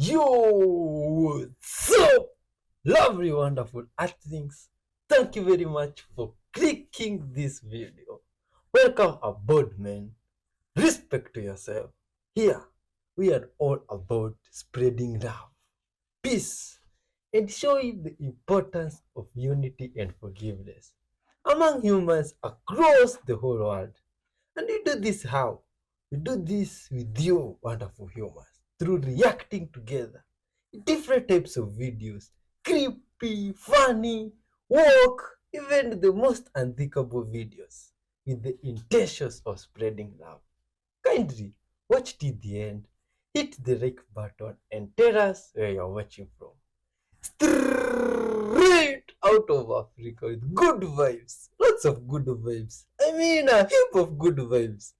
Yo, what's up? Lovely, wonderful Earthlings. Thank you very much for clicking this video. Welcome aboard, man. Respect to yourself. Here, we are all about spreading love, peace, and showing the importance of unity and forgiveness among humans across the whole world. And we do this how? We do this with you, wonderful humans, through reacting together in different types of videos, creepy, funny, woke, even the most unthinkable videos, with the intentions of spreading love. Kindly watch till the end, hit the like button, and tell us where you're watching from. Straight out of Africa with good vibes. Lots of good vibes. I mean, a heap of good vibes.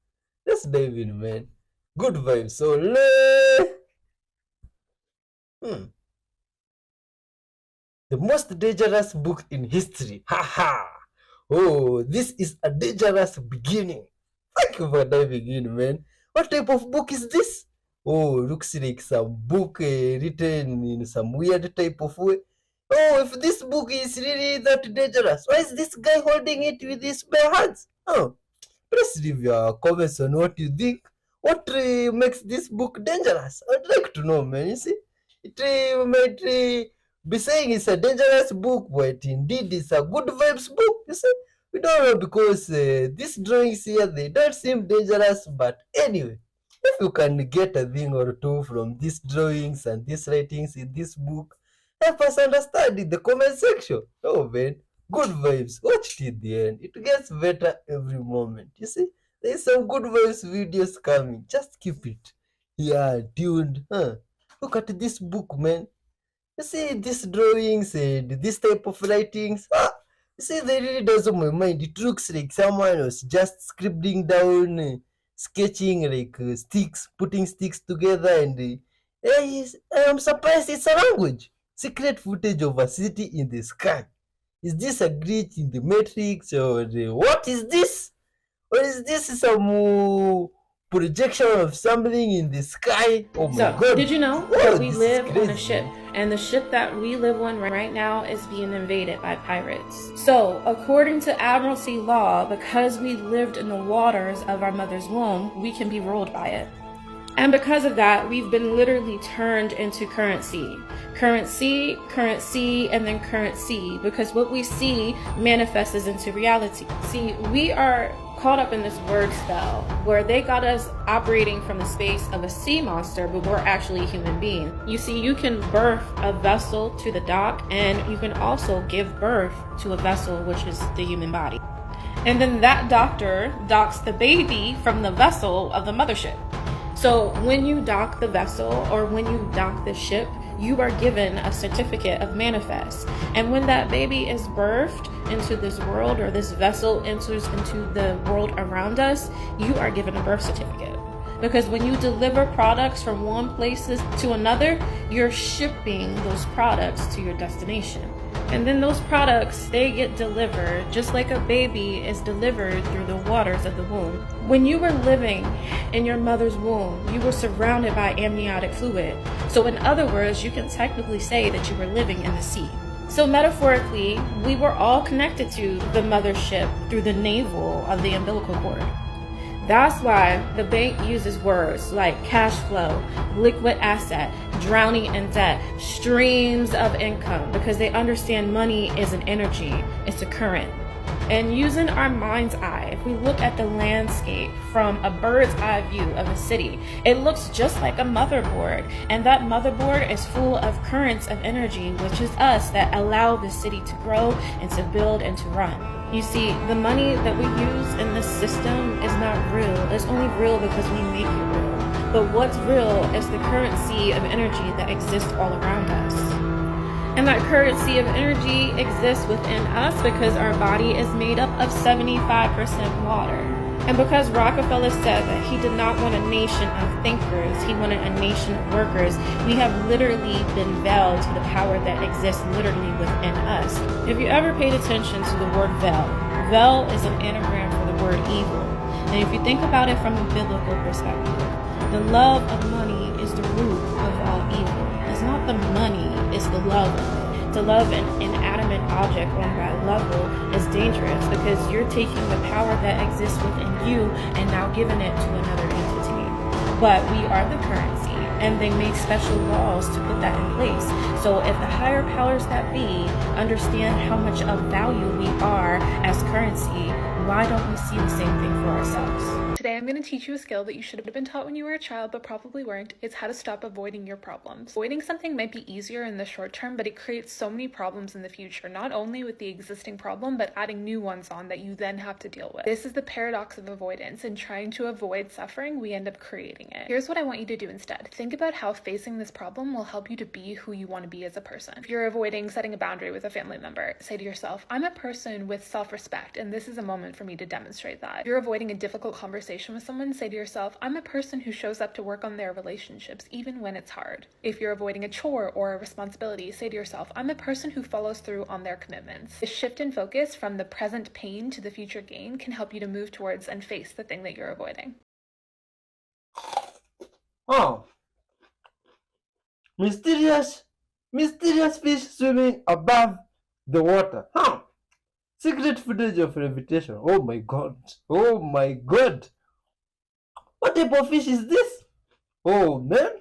Let's dive in, man. Good vibes. So, the most dangerous book in history. Haha. Oh, this is a dangerous beginning. Thank you for diving in, man. What type of book is this? Oh, looks like some book written in some weird type of way. Oh, if this book is really that dangerous, why is this guy holding it with his bare hands? Oh, please leave your comments on what you think. What makes this book dangerous? I'd like to know, man. You see, it might be saying it's a dangerous book, but indeed it's a good vibes book. You see, we don't know because these drawings here they don't seem dangerous. But anyway, if you can get a thing or two from these drawings and these writings in this book, help us understand in the comment section. Oh man, good vibes. Watch till the end. It gets better every moment. You see, there's some good vibes videos coming. Just keep it. Yeah, tuned. Look at this book, man. You see these drawings and this type of writings. You see, they really does on my mind. It looks like someone was just scribbling down, sketching like sticks, putting sticks together, and I'm surprised it's a language. Secret footage of a city in the sky. Is this a glitch in the matrix, or what is this? Or is this some projection of something in the sky? Oh my god. Did you know that we live on a ship, and the ship that we live on right now is being invaded by pirates? So, according to Admiralty law, because we lived in the waters of our mother's womb, we can be ruled by it. And because of that, we've been literally turned into currency. Currency, and then currency, because what we see manifests into reality. See, we are caught up in this word spell where they got us operating from the space of a sea monster, but we're actually a human being. You see, you can birth a vessel to the dock, and you can also give birth to a vessel, which is the human body. And then that doctor docks the baby from the vessel of the mothership. So when you dock the vessel or when you dock the ship, you are given a certificate of manifest. And when that baby is birthed into this world, or this vessel enters into the world around us, you are given a birth certificate. Because when you deliver products from one place to another, you're shipping those products to your destination. And then those products, they get delivered just like a baby is delivered through the waters of the womb. When you were living in your mother's womb, you were surrounded by amniotic fluid. So in other words, you can technically say that you were living in the sea. So metaphorically, we were all connected to the mothership through the navel of the umbilical cord. That's why the bank uses words like cash flow, liquid asset, drowning in debt, streams of income, because they understand money is an energy, it's a current. And using our mind's eye, if we look at the landscape from a bird's eye view of a city, it looks just like a motherboard. And that motherboard is full of currents of energy, which is us, that allow the city to grow and to build and to run. You see, the money that we use in this system is not real. It's only real because we make it real. But what's real is the currency of energy that exists all around us. And that currency of energy exists within us because our body is made up of 75% water. And because Rockefeller said that he did not want a nation of thinkers, he wanted a nation of workers, we have literally been veiled to the power that exists literally within us. If you ever paid attention to the word veil is an anagram for the word evil. And if you think about it from a biblical perspective, the love of money is the root of all evil. love. To love an inanimate object on that level is dangerous because you're taking the power that exists within you and now giving it to another entity. But we are the currency, and they make special laws to put that in place. So if the higher powers that be understand how much of value we are as currency, why don't we see the same thing for ourselves? Today I'm going to teach you a skill that you should have been taught when you were a child but probably weren't. It's how to stop avoiding your problems. Avoiding something might be easier in the short term, but it creates so many problems in the future, not only with the existing problem, but adding new ones on that you then have to deal with. This is the paradox of avoidance. In trying to avoid suffering, we end up creating it. Here's what I want you to do instead. Think about how facing this problem will help you to be who you want to be as a person. If you're avoiding setting a boundary with a family member, say to yourself, I'm a person with self-respect, and this is a moment for me to demonstrate that. If you're avoiding a difficult conversation with someone, say to yourself, I'm a person who shows up to work on their relationships even when it's hard. If you're avoiding a chore or a responsibility, say to yourself, I'm a person who follows through on their commitments. This shift in focus from the present pain to the future gain can help you to move towards and face the thing that you're avoiding. Oh, mysterious fish swimming above the water. Huh? Secret footage of levitation. Oh my god. Oh my god. What type of fish is this? Oh man.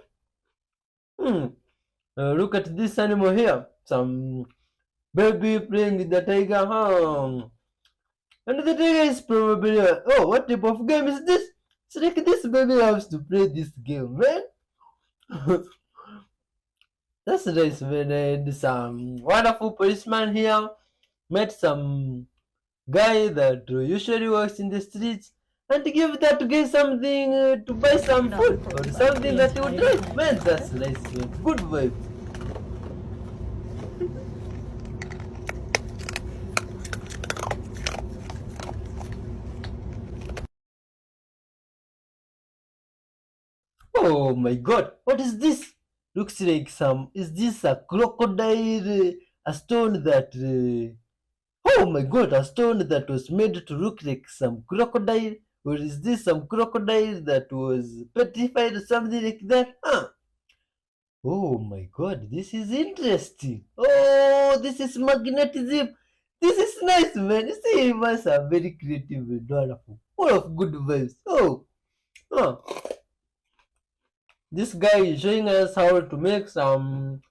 Look at this animal here. Some baby playing with the tiger. And the tiger is probably oh, what type of game is this? It's like this baby loves to play this game, man. That's nice, man. And some wonderful policeman here. Met some guy that usually works in the streets and give that guy something to buy some food or something that he would like. Man, that's nice, man. Good vibe. Oh my god, what is this? Looks like is this a crocodile, a stone that, oh my god, a stone that was made to look like some crocodile? Or is this some crocodile that was petrified or something like that? Oh my god, this is interesting. Oh, this is magnetism. This is nice, man. You see, humans are very creative and wonderful. Full of good vibes. Oh. This guy is showing us how to make some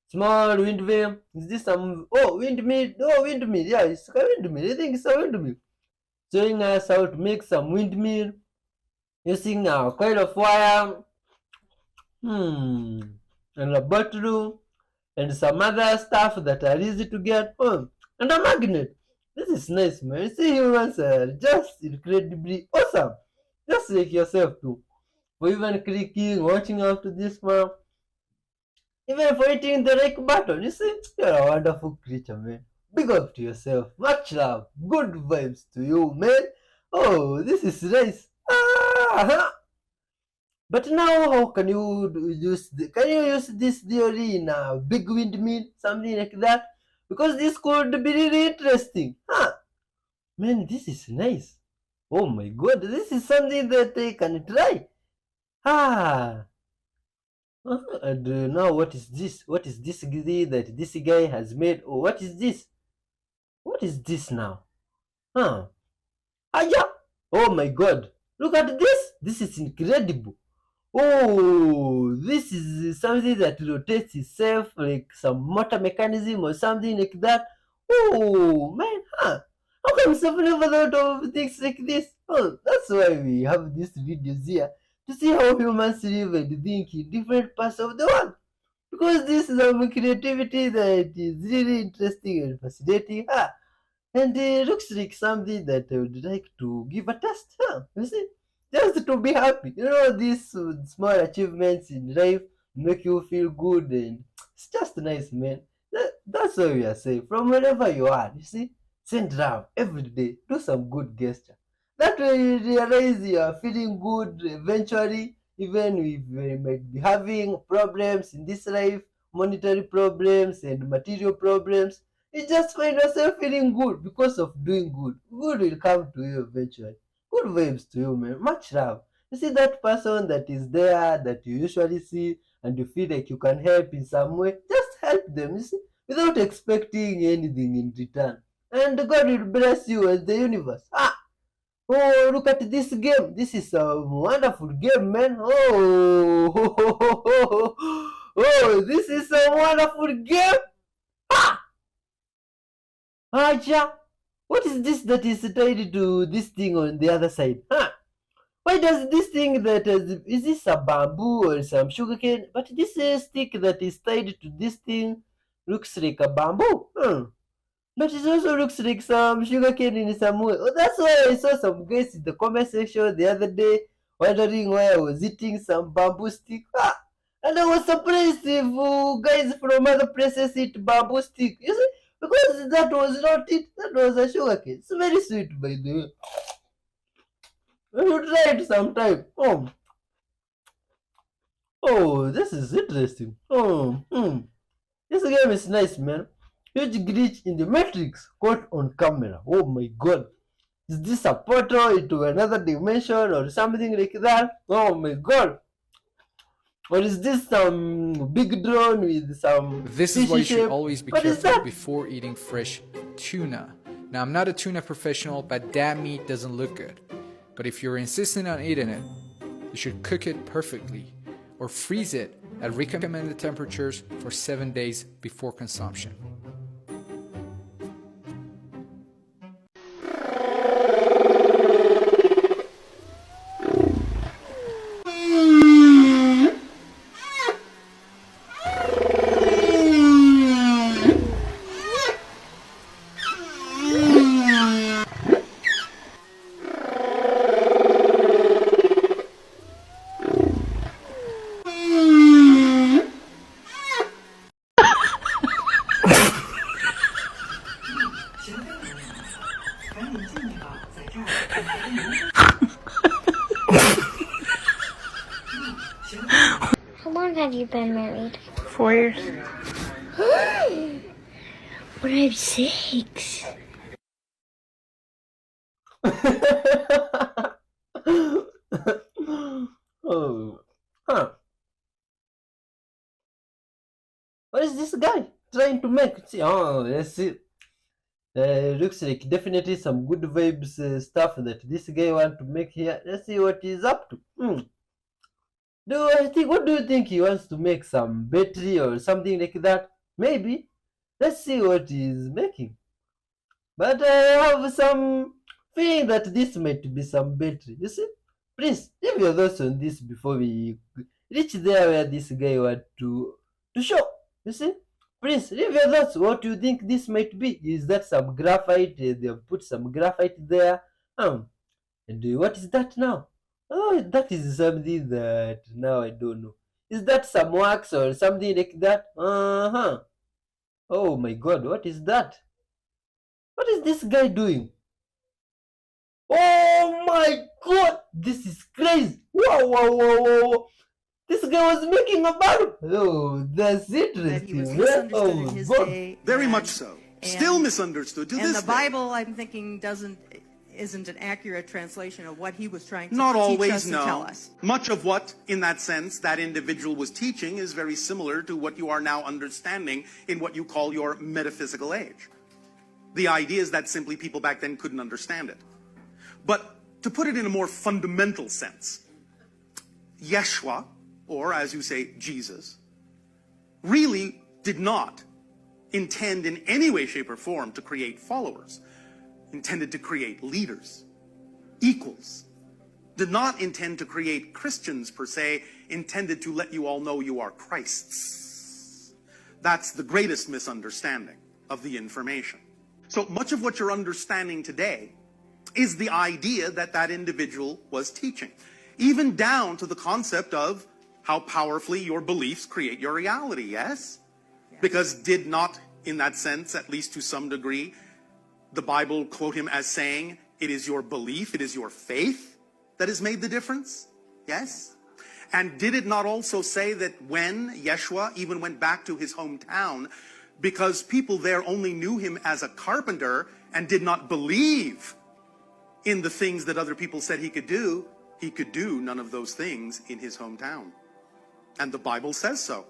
small windmill. Is this some windmill? Oh, windmill. Yeah, it's a windmill. I think it's a windmill. Showing us how to make some windmill using a coil of wire. And a bottle and some other stuff that are easy to get. And a magnet. This is nice, man. You see, humans are just incredibly awesome. Just like yourself too. For even clicking, watching after this one, even for hitting the like button. You see, you're a wonderful creature, man. Big up to yourself. Much love. Good vibes to you, man. Oh, this is nice. But now, how can you use this theory in a big windmill, something like that? Because this could be really interesting. Man, this is nice. Oh my god, this is something that I can try. And now what is this? What is this that this guy has made? Oh, what is this? What is this now? Yeah. Oh my god. Look at this. This is incredible. Oh, this is something that rotates itself like some motor mechanism or something like that. Oh, man, how come someone never thought of things like this? Oh, that's why we have these videos here, to see how humans live and think in different parts of the world. Because this is some creativity that is really interesting and fascinating. And it looks like something that I would like to give a test. You see? Just to be happy. You know, these small achievements in life make you feel good and it's just nice, man. That's what we are saying. From wherever you are, you see, send love every day. Do some good gesture. That way you realize you are feeling good eventually, even if you might be having problems in this life, monetary problems and material problems. You just find yourself feeling good because of doing good. Good will come to you eventually. Good vibes to you, man. Much love. You see that person that is there that you usually see and you feel like you can help in some way, just help them, you see, without expecting anything in return. And God will bless you as the universe. Oh, look at this game. This is a wonderful game, man. Oh, this is a wonderful game. Aja, what is this that is tied to this thing on the other side? Why does this thing is this a bamboo or some sugarcane? But this stick that is tied to this thing looks like a bamboo. But it also looks like some sugarcane in some way. Oh, that's why I saw some guys in the comment section the other day wondering why I was eating some bamboo stick. And I was surprised if guys from other places eat bamboo stick. You see? Because that was not it. That was a sugarcane. It's very sweet, by the way. We should try it sometime. Oh, this is interesting. This game is nice, man. Huge glitch in the matrix caught on camera. Oh my god. Is this a portal into another dimension or something like that? Oh my god. Or is this some big drone with some This is why you should shape? always be What is careful that? before eating fresh tuna. Now, I'm not a tuna professional, but that meat doesn't look good. But if you're insistent on eating it, you should cook it perfectly or freeze it at recommended temperatures for 7 days before consumption. How long have you been married? 4 years. But I'm 6. Oh, what is this guy trying to make? See, let's see. Looks like definitely some good vibes stuff that this guy want to make here. Let's see what he's up to. What do you think he wants to make? Some battery or something like that? Maybe. Let's see what he's making. But I have some feeling that this might be some battery. You see? Please leave your thoughts on this before we reach there where this guy want to show. You see? Please leave your thoughts. What do you think this might be? Is that some graphite? They have put some graphite there. And what is that now? Oh, that is something that now I don't know. Is that some wax or something like that? Oh my god, what is that? What is this guy doing? Oh my god, this is crazy. Whoa. This guy was making a barrel. Oh, that's That he interesting. was man. misunderstood Oh in my his god. day. Very and- much so. and- Still misunderstood to And this the day. Bible, I'm thinking, isn't an accurate translation of what he was trying to Not teach always, us and tell no. us. Much of what, in that sense, that individual was teaching is very similar to what you are now understanding in what you call your metaphysical age. The idea is that simply people back then couldn't understand it. But to put it in a more fundamental sense, Yeshua, or as you say, Jesus, really did not intend in any way, shape, or form to create followers. Intended to create leaders, equals. Did not intend to create Christians per se, intended to let you all know you are Christ's. That's the greatest misunderstanding of the information. So much of what you're understanding today is the idea that that individual was teaching, even down to the concept of how powerfully your beliefs create your reality, yes? Because did not, in that sense, at least to some degree, the Bible quote him as saying, it is your belief, it is your faith that has made the difference? Yes? And did it not also say that when Yeshua even went back to his hometown, because people there only knew him as a carpenter and did not believe in the things that other people said he could do none of those things in his hometown. And the Bible says so,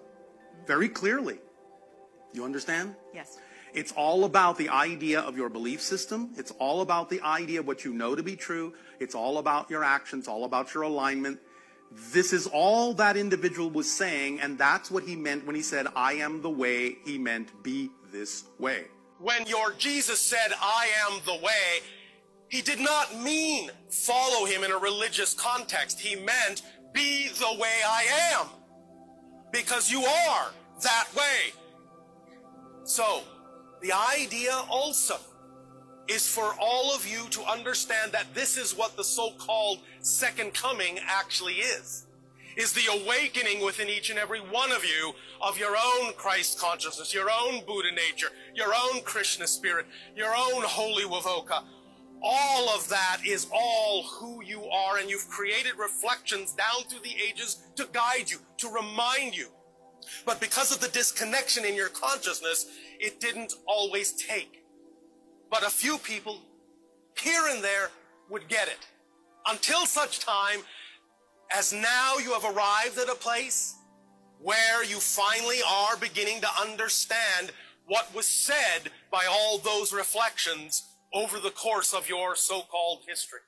very clearly. You understand? Yes. It's all about the idea of your belief system. It's all about the idea of what you know to be true. It's all about your actions, all about your alignment. This is all that individual was saying, and that's what he meant when he said, I am the way. He meant be this way. When your Jesus said, I am the way, he did not mean follow him in a religious context. He meant be the way I am, because you are that way. So, the idea also is for all of you to understand that this is what the so-called second coming actually is the awakening within each and every one of you of your own Christ consciousness, your own Buddha nature, your own Krishna spirit, your own holy Vavoka. All of that is all who you are, and you've created reflections down through the ages to guide you, to remind you. But because of the disconnection in your consciousness, it didn't always take. But a few people here and there would get it. Until such time as now you have arrived at a place where you finally are beginning to understand what was said by all those reflections over the course of your so-called history.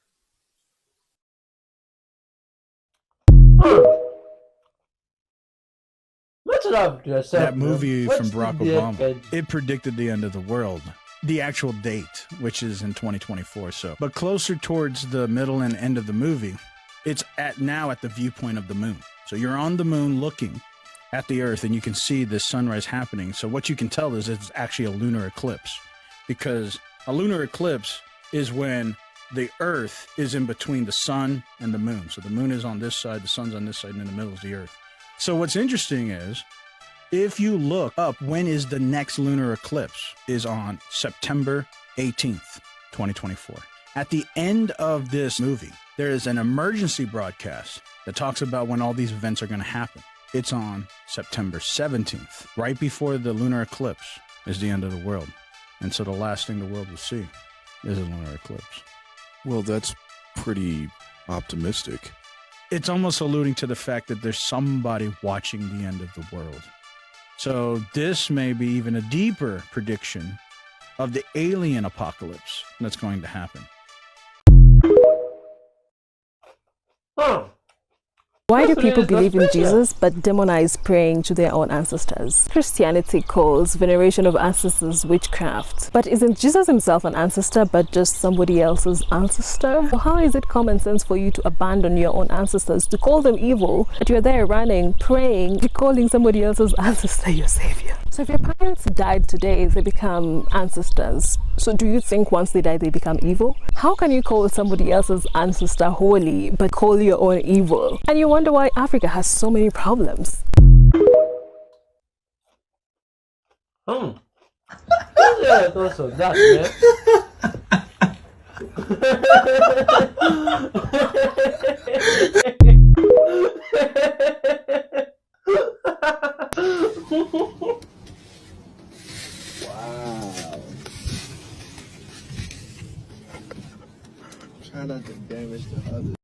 That movie from Barack Obama, it predicted the end of the world. The actual date, which is in 2024, but closer towards the middle and end of the movie, it's now at the viewpoint of the moon. So you're on the moon looking at the Earth, and you can see this sunrise happening. So what you can tell is it's actually a lunar eclipse, because a lunar eclipse is when the Earth is in between the sun and the moon. So the moon is on this side, the sun's on this side, and in the middle is the Earth. So what's interesting is, if you look up when is the next lunar eclipse, is on September 18th, 2024. At the end of this movie, there is an emergency broadcast that talks about when all these events are going to happen. It's on September 17th, right before the lunar eclipse is the end of the world. And so the last thing the world will see is a lunar eclipse. Well, that's pretty optimistic. It's almost alluding to the fact that there's somebody watching the end of the world. So this may be even a deeper prediction of the alien apocalypse that's going to happen. Why do people believe in Jesus but demonize praying to their own ancestors? Christianity calls veneration of ancestors witchcraft. But isn't Jesus himself an ancestor but just somebody else's ancestor? So how is it common sense for you to abandon your own ancestors, to call them evil, but you're there running, praying, calling somebody else's ancestor your savior? So if your parents died today, they become ancestors. So do you think once they die, they become evil? How can you call somebody else's ancestor holy, but call your own evil? And you wonder why Africa has so many problems. Yeah, also that, Wow. Try not to damage the others.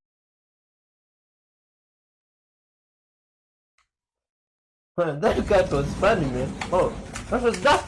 Man, that cat was funny, man. Oh, what was that?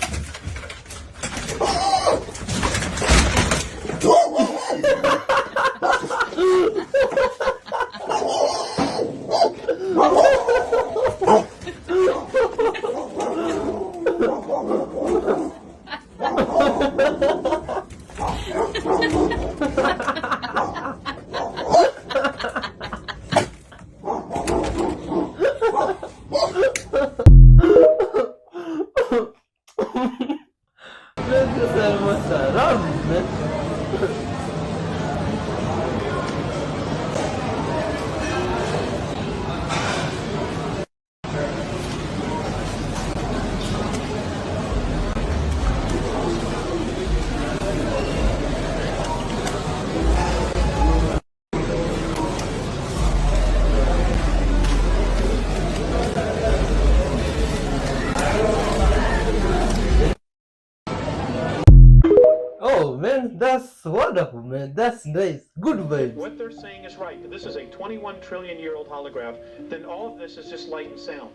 Oh man, that's wonderful, man. That's nice. Good vibes. What they're saying is right. This is a 21 trillion year old holograph. Then all of this is just light and sound.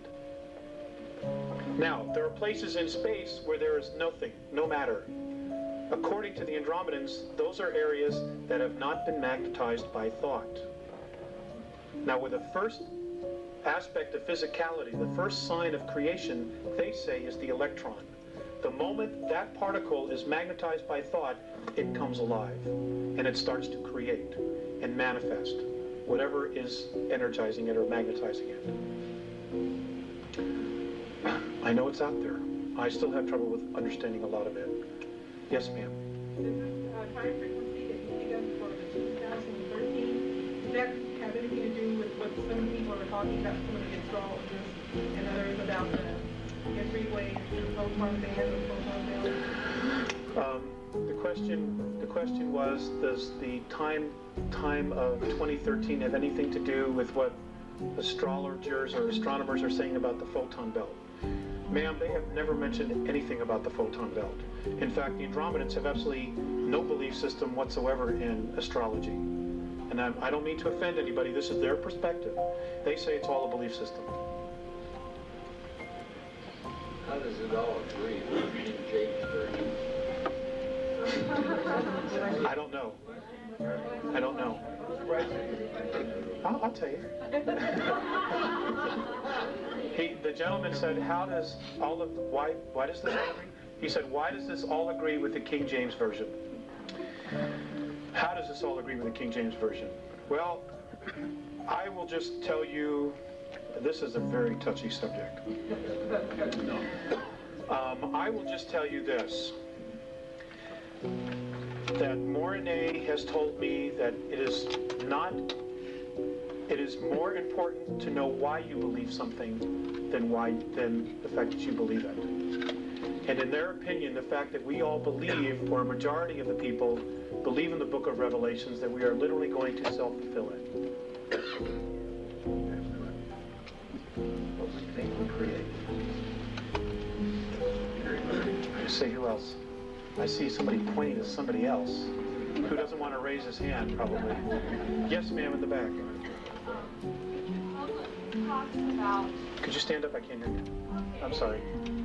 Now, there are places in space where there is nothing, no matter. According to the Andromedans, those are areas that have not been magnetized by thought. Now, with the first aspect of physicality, the first sign of creation, they say, is the electron. The moment that particle is magnetized by thought, it comes alive, and it starts to create and manifest whatever is energizing it or magnetizing it. I know it's out there. I still have trouble with understanding a lot of it. Yes, ma'am. Time frequency that you think of for the 2013, does that have anything to do with what some people are talking about, some of the astrologers and others about the three-way photon band and photon belt? The question was, does the time of 2013 have anything to do with what astrologers or astronomers are saying about the photon belt? Ma'am, they have never mentioned anything about the photon belt. In fact, the Andromedans have absolutely no belief system whatsoever in astrology. And I don't mean to offend anybody, this is their perspective. They say it's all a belief system. How does it all agree with King James Version? I don't know. I don't know. I'll tell you. The gentleman said, how does all of, why does this all agree? He said, why does this all agree with the King James Version? How does this all agree with the King James Version? Well, I will just tell you, this is a very touchy subject. I will just tell you this, that Morine has told me that it is more important to know why you believe something than the fact that you believe it. And in their opinion, the fact that we all believe, or a majority of the people believe in the book of Revelations, that we are literally going to self-fulfill it. What we think we create. I say, who else? I see somebody pointing to somebody else who doesn't want to raise his hand, probably. Yes, ma'am, in the back. Could you stand up? I can't hear you. I'm sorry.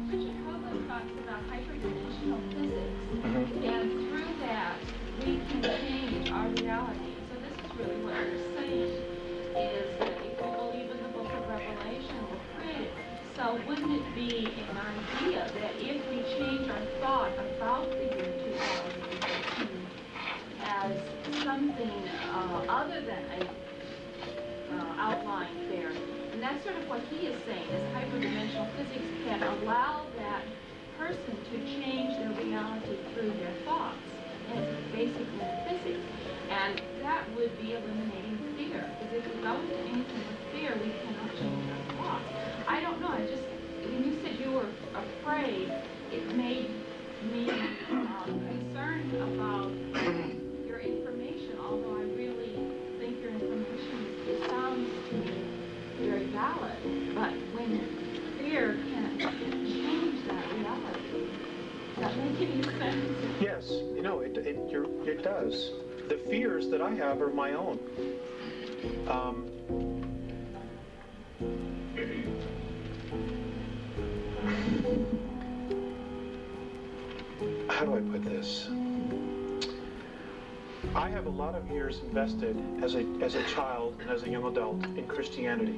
Richard Hoagland talks about hyperdimensional physics, and through that we can change our reality. So this is really what you're saying, is that if we believe in the book of Revelation, we're created. So wouldn't it be an idea that if we change our thought about the year 2013 as something other than a outline there, and that's sort of what he is saying, is hyperdimensional physics can allow that person to change their reality through their thoughts. And it's basically physics. And that would be eliminating fear. Because if we go into anything with fear, we cannot change our thoughts. I don't know, when you said you were afraid, it made me concerned about your information, although I really think your information sounds to me very valid, but when fear can't change that reality, does that make any sense? Yes, you know, it does. The fears that I have are my own. How do I put this? I have a lot of years invested as a child and as a young adult in Christianity.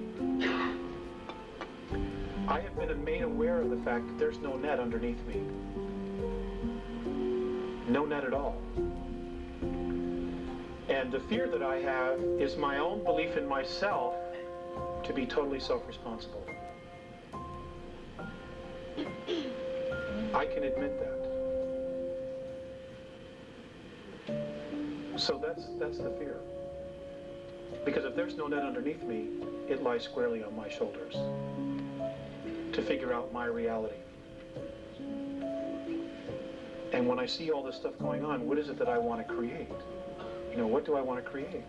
I have been made aware of the fact that there's no net underneath me. No net at all. And the fear that I have is my own belief in myself to be totally self-responsible. I can admit that. So that's the fear. Because if there's no net underneath me, it lies squarely on my shoulders to figure out my reality. And when I see all this stuff going on, what is it that I want to create? You know, what do I want to create?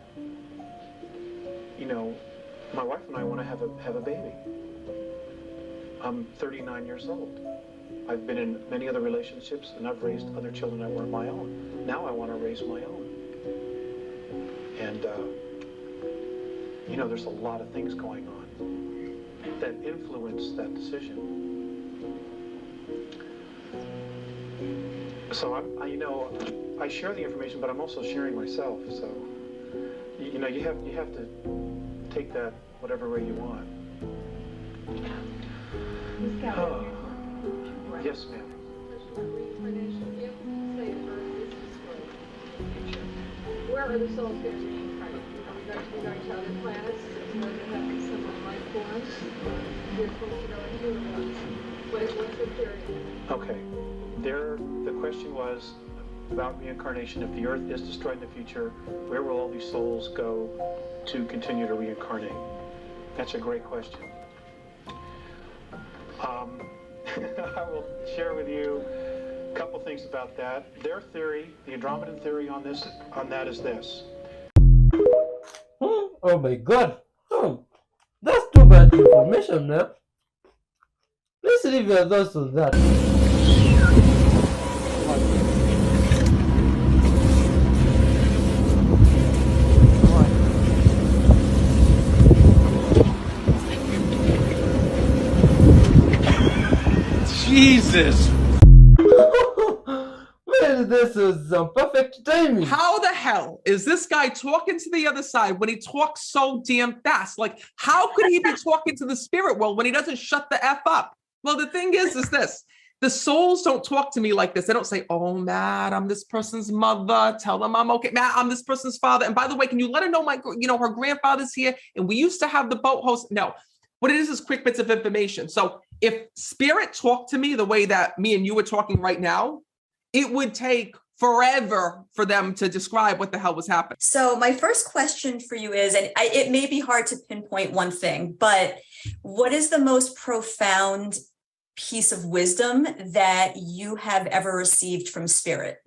You know, my wife and I want to have a baby. I'm 39 years old. I've been in many other relationships, and I've raised other children that were my own. Now I want to raise my own. And, you know, there's a lot of things going on that influence that decision. So I share the information, but I'm also sharing myself. So you have to take that whatever way you want. Oh. Yes, ma'am. Where are the souls going to be incarnate? Are we going to other planets? Where they have similar life forms? You're supposed to go into what's the theory? Okay. The question was about reincarnation. If the Earth is destroyed in the future, where will all these souls go to continue to reincarnate? That's a great question. I will share with you a couple things about that. Their theory, the Andromedan theory on that is this. Oh my god. That's too much information, man. Let's leave your thoughts on that. Jesus! Man, this is some perfect timing. How the hell is this guy talking to the other side when he talks so damn fast? Like, how could he be talking to the spirit world when he doesn't shut the F up? Well, the thing is this. The souls don't talk to me like this. They don't say, oh, Matt, I'm this person's mother. Tell them I'm okay. Matt, I'm this person's father. And by the way, can you let her know her grandfather's here? And we used to have the boat host. No. What it is quick bits of information. So if spirit talked to me the way that me and you are talking right now, it would take forever for them to describe what the hell was happening. So my first question for you is, and it may be hard to pinpoint one thing, but what is the most profound piece of wisdom that you have ever received from spirit?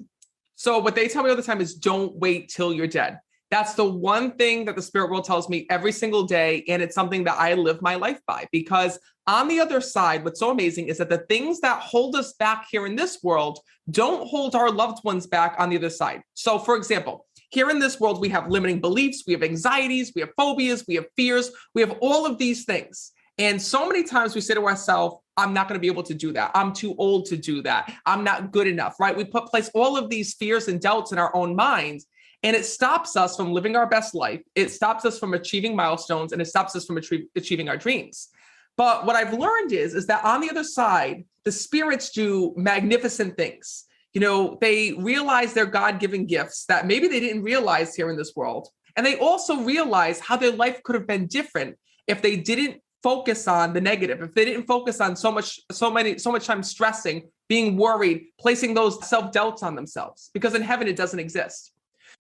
So what they tell me all the time is don't wait till you're dead. That's the one thing that the spirit world tells me every single day. And it's something that I live my life by, because on the other side, what's so amazing is that the things that hold us back here in this world don't hold our loved ones back on the other side. So for example, here in this world, we have limiting beliefs, we have anxieties, we have phobias, we have fears, we have all of these things. And so many times we say to ourselves, I'm not going to be able to do that. I'm too old to do that. I'm not good enough, right? We place all of these fears and doubts in our own minds. And it stops us from living our best life. It stops us from achieving milestones, and it stops us from achieving our dreams. But what I've learned is that on the other side, the spirits do magnificent things. They realize their God-given gifts that maybe they didn't realize here in this world. And they also realize how their life could have been different if they didn't focus on the negative, if they didn't focus on so much time stressing, being worried, placing those self-doubts on themselves, because in heaven it doesn't exist.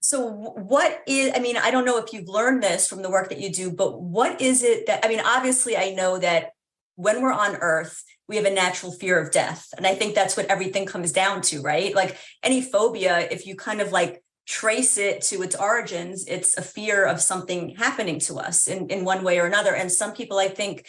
So what is, I don't know if you've learned this from the work that you do, but what is it that, obviously I know that when we're on earth, we have a natural fear of death. And I think that's what everything comes down to, right? Like any phobia, if you kind of like trace it to its origins, it's a fear of something happening to us in one way or another. And some people, I think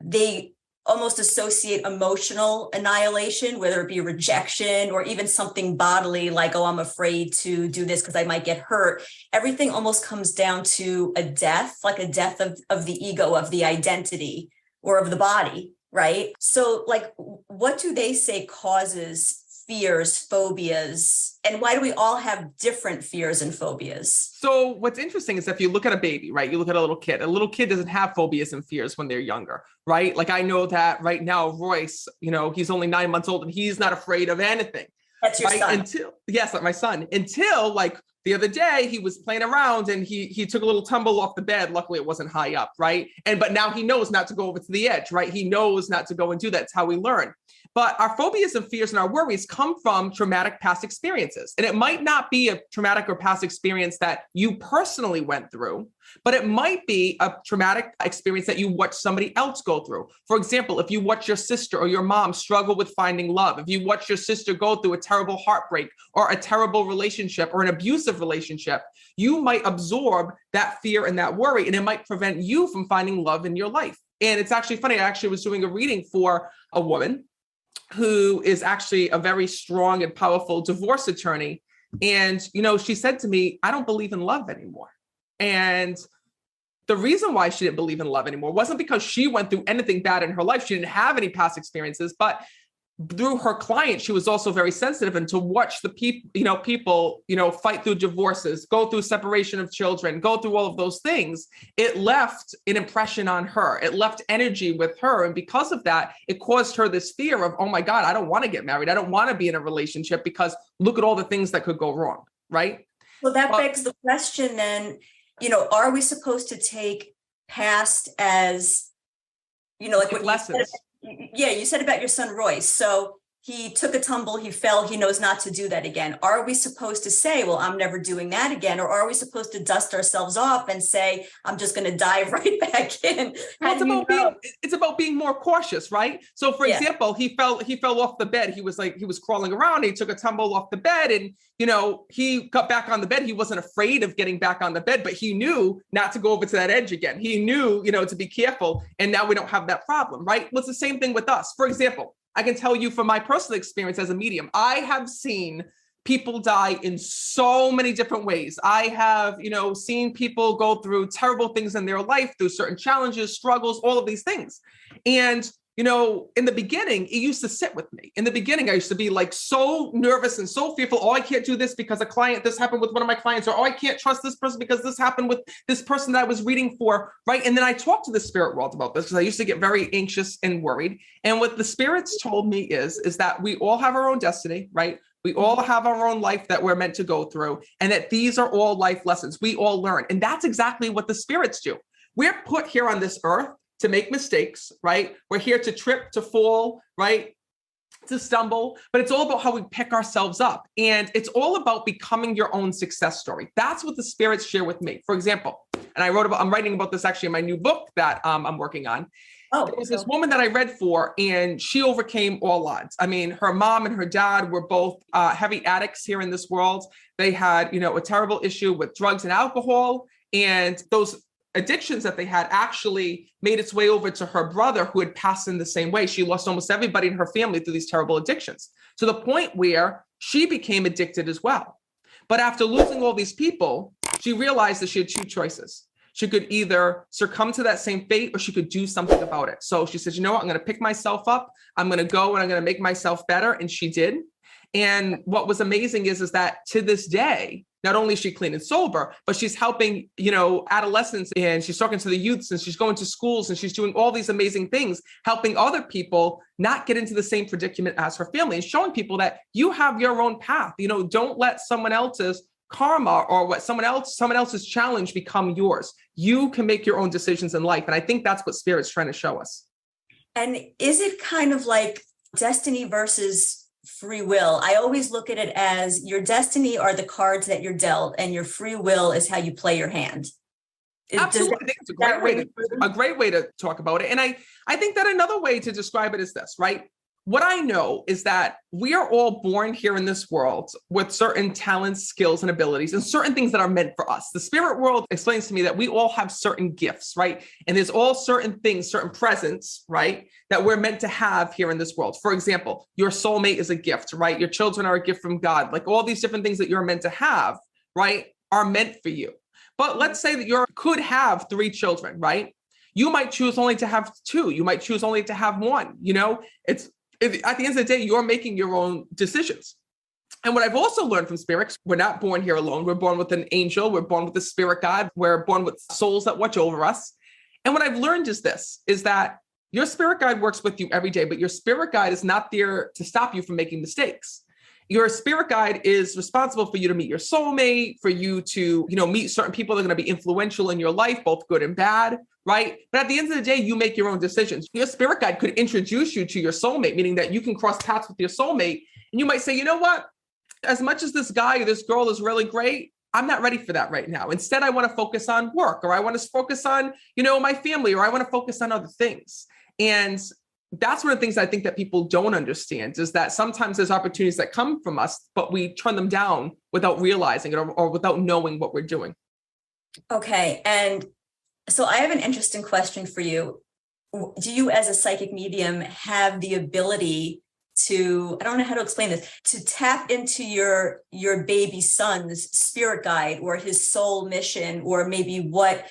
they almost associate emotional annihilation, whether it be rejection or even something bodily, like, oh, I'm afraid to do this because I might get hurt. Everything almost comes down to a death, like a death of the ego, of the identity, or of the body, right? So like, what do they say causes fears, phobias, and why do we all have different fears and phobias? So what's interesting is if you look at a baby, right? You look at a little kid doesn't have phobias and fears when they're younger, right? Like I know that right now, Royce, he's only 9 months old and he's not afraid of anything. That's your son. Yes, my son. Until like the other day, he was playing around and he took a little tumble off the bed. Luckily, it wasn't high up, right? But now he knows not to go over to the edge, right? He knows not to go and do that. It's how we learn. But our phobias and fears and our worries come from traumatic past experiences. And it might not be a traumatic or past experience that you personally went through, but it might be a traumatic experience that you watch somebody else go through. For example, if you watch your sister or your mom struggle with finding love, if you watch your sister go through a terrible heartbreak or a terrible relationship or an abusive relationship, you might absorb that fear and that worry, and it might prevent you from finding love in your life. And it's actually funny. I actually was doing a reading for a woman who is actually a very strong and powerful divorce attorney. And, she said to me, I don't believe in love anymore. And the reason why she didn't believe in love anymore wasn't because she went through anything bad in her life. She didn't have any past experiences, but through her client, she was also very sensitive, and to watch the people, fight through divorces, go through separation of children, go through all of those things, it left an impression on her. It left energy with her. And because of that, it caused her this fear of, oh my God, I don't want to get married. I don't want to be in a relationship because look at all the things that could go wrong. Right. Well, that begs the question then, are we supposed to take past as, like what lessons? You said about your son, Royce. So he took a tumble, he fell, he knows not to do that again. Are we supposed to say, well, I'm never doing that again? Or are we supposed to dust ourselves off and say, I'm just going to dive right back in? It's about being more cautious, right? So for example, he fell off the bed. He was crawling around. He took a tumble off the bed and, he got back on the bed. He wasn't afraid of getting back on the bed, but he knew not to go over to that edge again. He knew, to be careful. And now we don't have that problem, right? Well, it's the same thing with us. For example, I can tell you from my personal experience as a medium, I have seen people die in so many different ways. I have, seen people go through terrible things in their life, through certain challenges, struggles, all of these things. And, in the beginning, it used to sit with me. In the beginning, I used to be like so nervous and so fearful. Oh, I can't do this because this happened with one of my clients, or, oh, I can't trust this person because this happened with this person that I was reading for, right? And then I talked to the spirit world about this because I used to get very anxious and worried. And what the spirits told me is that we all have our own destiny, right? We all have our own life that we're meant to go through, and that these are all life lessons. We all learn. And that's exactly what the spirits do. We're put here on this earth to make mistakes, right? We're here to trip, to fall, right? To stumble, but it's all about how we pick ourselves up. And it's all about becoming your own success story. That's what the spirits share with me. For example, and I'm writing about this actually in my new book that I'm working on. There was this woman that I read for, and she overcame all odds. I mean, her mom and her dad were both heavy addicts here in this world. They had, a terrible issue with drugs and alcohol, and those addictions that they had actually made its way over to her brother, who had passed in the same way. She lost almost everybody in her family through these terrible addictions, to the point where she became addicted as well. But after losing all these people, she realized that she had two choices. She could either succumb to that same fate, or she could do something about it. So she said, you know what, I'm going to pick myself up. I'm going to go and I'm going to make myself better. And she did. And what was amazing is that to this day, not only is she clean and sober, but she's helping, adolescents, and she's talking to the youths, and she's going to schools, and she's doing all these amazing things, helping other people not get into the same predicament as her family, and showing people that you have your own path. Don't let someone else's karma or what someone else's challenge become yours. You can make your own decisions in life. And I think that's what Spirit's trying to show us. And is it kind of like destiny versus free will? I always look at it as your destiny are the cards that you're dealt, and your free will is how you play your hand. Absolutely. I think it's a great way to talk about it. And I think that another way to describe it is this, right? What I know is that we are all born here in this world with certain talents, skills, and abilities, and certain things that are meant for us. The spirit world explains to me that we all have certain gifts, right? And there's all certain things, certain presents, right, that we're meant to have here in this world. For example, your soulmate is a gift, right? Your children are a gift from God. Like all these different things that you're meant to have, right, are meant for you. But let's say that you could have 3 children, right? You might choose only to have 2. You might choose only to have 1. At the end of the day, you're making your own decisions. And what I've also learned from spirits, we're not born here alone. We're born with an angel. We're born with a spirit guide. We're born with souls that watch over us. And what I've learned is that your spirit guide works with you every day, but your spirit guide is not there to stop you from making mistakes. Your spirit guide is responsible for you to meet your soulmate, for you to, meet certain people that are going to be influential in your life, both good and bad, right? But at the end of the day, you make your own decisions. Your spirit guide could introduce you to your soulmate, meaning that you can cross paths with your soulmate. And you might say, you know what? As much as this guy or this girl is really great, I'm not ready for that right now. Instead, I want to focus on work, or I want to focus on, my family, or I want to focus on other things. And that's one of the things I think that people don't understand, is that sometimes there's opportunities that come from us, but we turn them down without realizing it, or without knowing what we're doing. Okay. And so I have an interesting question for you. Do you, as a psychic medium, have the ability to, I don't know how to explain this, to tap into your baby son's spirit guide, or his soul mission, or maybe what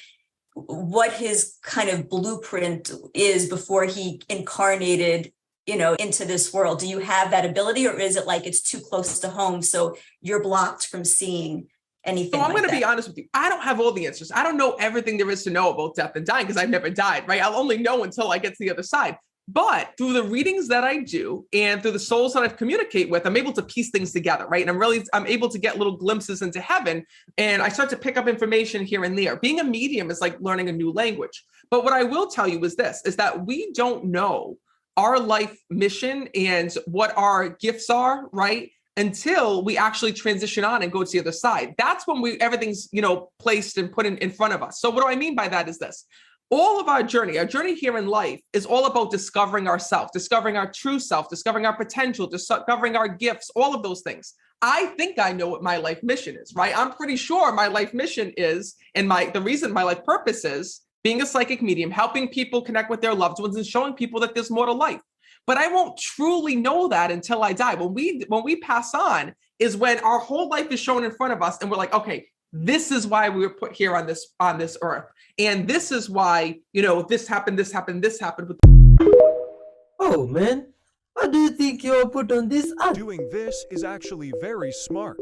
his kind of blueprint is before he incarnated into this world? Do you have that ability, or is it like it's too close to home, so you're blocked from seeing anything? So I'm going to be honest with you. I don't have all the answers. I don't know everything there is to know about death and dying because I've never died, right? I'll only know until I get to the other side. But through the readings that I do and through the souls that I communicate with, I'm able to piece things together, right? And I'm able to get little glimpses into heaven, and I start to pick up information here and there. Being a medium is like learning a new language. But what I will tell you is this, is that we don't know our life mission and what our gifts are, right? Until we actually transition on and go to the other side. That's when everything's, placed and put in front of us. So what do I mean by that is this. All of our journey here in life is all about discovering ourselves, discovering our true self, discovering our potential, discovering our gifts, all of those things. I think I know what my life mission is, right? I'm pretty sure my life mission is, and the reason my life purpose is being a psychic medium, helping people connect with their loved ones and showing people that there's more to life. But I won't truly know that until I die. When we pass on is when our whole life is shown in front of us and we're like, okay, this is why we were put here on this earth. And this is why, this happened. Oh man, how do you think you were put on this earth? Doing this is actually very smart.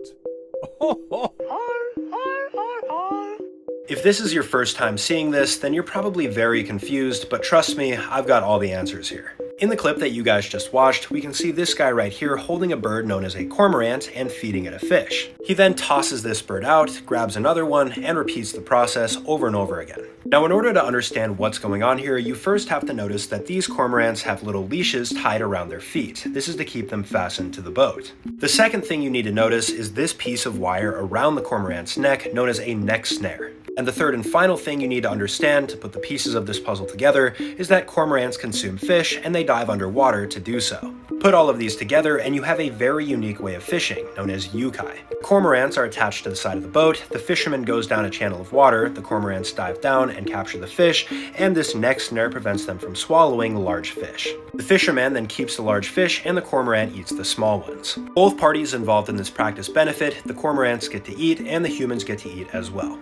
If this is your first time seeing this, then you're probably very confused, but trust me, I've got all the answers here. In the clip that you guys just watched, we can see this guy right here holding a bird known as a cormorant and feeding it a fish. He then tosses this bird out, grabs another one, and repeats the process over and over again. Now, in order to understand what's going on here, you first have to notice that these cormorants have little leashes tied around their feet. This is to keep them fastened to the boat. The second thing you need to notice is this piece of wire around the cormorant's neck known as a neck snare. And the third and final thing you need to understand to put the pieces of this puzzle together is that cormorants consume fish and they dive underwater to do so. Put all of these together and you have a very unique way of fishing, known as yukai. Cormorants are attached to the side of the boat, the fisherman goes down a channel of water, the cormorants dive down and capture the fish, and this neck snare prevents them from swallowing large fish. The fisherman then keeps the large fish and the cormorant eats the small ones. Both parties involved in this practice benefit, the cormorants get to eat and the humans get to eat as well.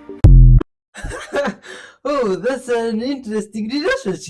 Oh, that's an interesting relationship.